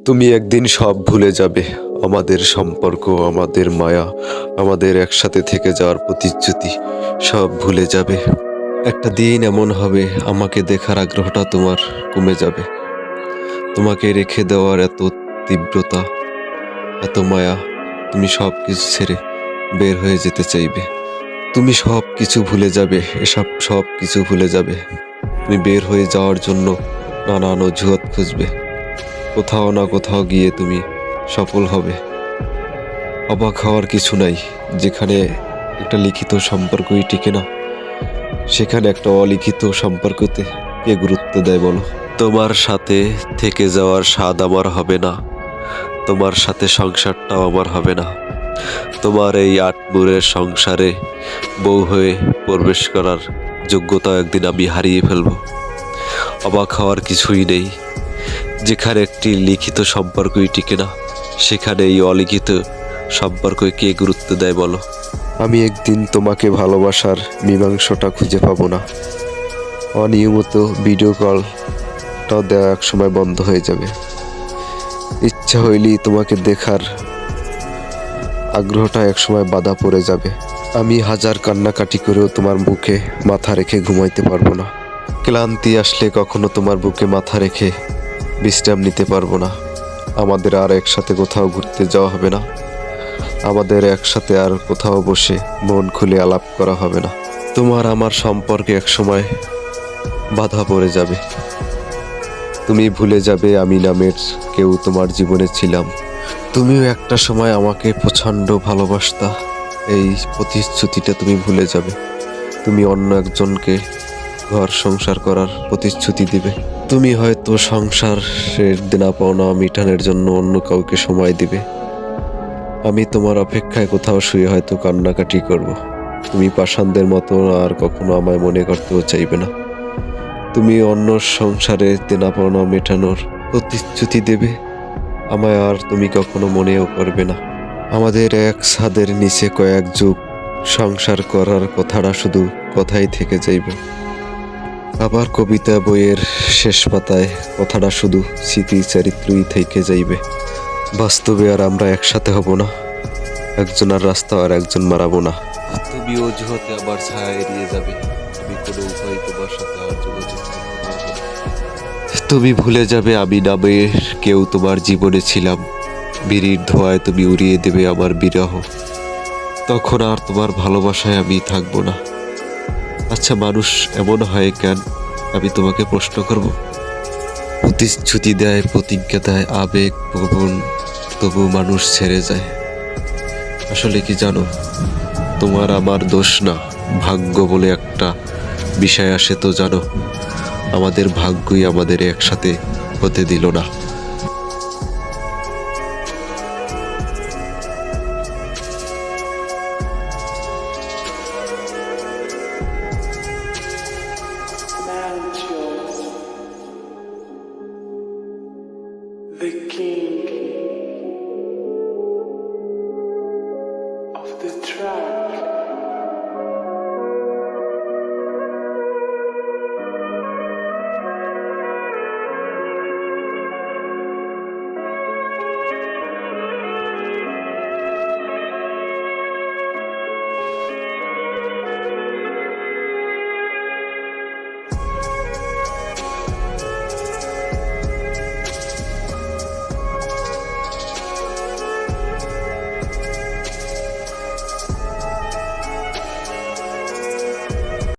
তুমি একদিন সব ভুলে যাবে, আমাদের সম্পর্ক, আমাদের মায়া, আমাদের একসাথে থেকে যাওয়ার প্রতিশ্রুতি, সব ভুলে যাবে। একটা দিন এমন হবে আমাকে দেখার আগ্রহটা তোমার কমে যাবে। তোমাকে রেখে দেওয়ার এত তীব্রতা, এত মায়া, তুমি সব কিছু ছেড়ে বের হয়ে যেতে চাইবে। তুমি সব কিছু ভুলে যাবে, এসব সব কিছু ভুলে যাবে। তুমি বের হয়ে যাওয়ার জন্য নানান অজুহাত খুঁজবে। কোথাও না কোথাও গিয়ে তুমি সফল হবে। অবাক হওয়ার কিছু নাই। যেখানে একটা লিখিত সম্পর্কই টিকে না, সেখানে একটা অলিখিত সম্পর্কতে কে গুরুত্ব দেয় বলো? তোমার সাথে থেকে যাওয়ার স্বাদ আমার হবে না, তোমার সাথে সংসারটাও আমার হবে না। তোমার এই আটমুরের সংসারে বউ হয়ে প্রবেশ করার যোগ্যতা একদিন আমি হারিয়ে ফেলব। অবাক হওয়ার কিছুই নেই। যেখানে একটি লিখিত সম্পর্কই টিকে না, সেখানে এই অলিখিত সম্পর্কে কে গুরুত্ব দেয় বলো? আমি একদিন তোমাকে ভালোবাসার মীমাংসটা খুঁজে পাবো না। অনিয়মিত ভিডিও কলটাও দেওয়া এক সময় বন্ধ হয়ে যাবে। ইচ্ছা হইলেই তোমাকে দেখার আগ্রহটা একসময় বাধা পড়ে যাবে। আমি হাজার কান্নাকাটি করেও তোমার বুকে মাথা রেখে ঘুমাইতে পারবো না। ক্লান্তি আসলে কখনো তোমার বুকে মাথা রেখে বিশ্রাম নিতে পারবো না। আমাদের আর একসাথে কোথাও ঘুরতে যাওয়া হবে না। আমাদের একসাথে আর কোথাও বসে মন খুলে আলাপ করা হবে না। তোমার আমার সম্পর্কে একসময় বাধা পড়ে যাবে। তুমি ভুলে যাবে আমি নামের কেউ তোমার জীবনে ছিলাম। তুমিও একটা সময় আমাকে প্রচণ্ড ভালোবাসতা। এই প্রতিশ্রুতিটা তুমি ভুলে যাবে। তুমি অন্য একজনকে ঘর সংসার করার প্রতিশ্রুতি দিবে। তুমি হয়তো সংসারের দেনা পাওনা মিটানোর জন্য অন্য কাউকে সময় দিবে। আমি তোমার অপেক্ষায় কোথাও শুয়ে হয়তো কান্নাকাটি করব। তুমি পাষাণদের মতো আর কখনো আমায় মনে করতেও চাইবে না। তুমি অন্য সংসারে দেনা পাওনা মেটানোর প্রতিশ্রুতি দেবে, আমায় আর তুমি কখনো মনেও করবে না। আমাদের এক ছাদের নিচে কয়েক যুগ সংসার করার কথাটা শুধু কথাই থেকে যাইবে। আবার কবিতা বইয়ের শেষ পাতায় কথাটা শুধু স্মৃতি চরিত্রই থেকে যাইবে। বাস্তবে আর আমরা একসাথে হব না। একজন আর রাস্তা আর একজন মারাবো না। তুমি অজুহাতে আবার ছায়া এড়িয়ে যাবে। আমি কোনো উপায় তোমার সাথে আর যোগাযোগ করতে পারবো না। তুমি ভুলে যাবে আমি নামের কেউ তোমার জীবনে ছিলাম। বিড়ির ধোঁয়ায় তুমি উড়িয়ে দেবে আমার বিরহ। তখন আর তোমার ভালোবাসায় আমি থাকবো না। আচ্ছা, মানুষ এমন হয় কেন? আমি তোমাকে প্রশ্ন করব। প্রতিশ্রুতি দেয়, প্রতিজ্ঞা দেয়, আবেগ প্রবণ, তবু মানুষ ছেড়ে যায়। আসলে কি জানো, তোমার আমার দোষ না, ভাগ্য বলে একটা বিষয় আসে তো জানো। আমাদের ভাগ্যই আমাদের একসাথে হতে দিল না। The king.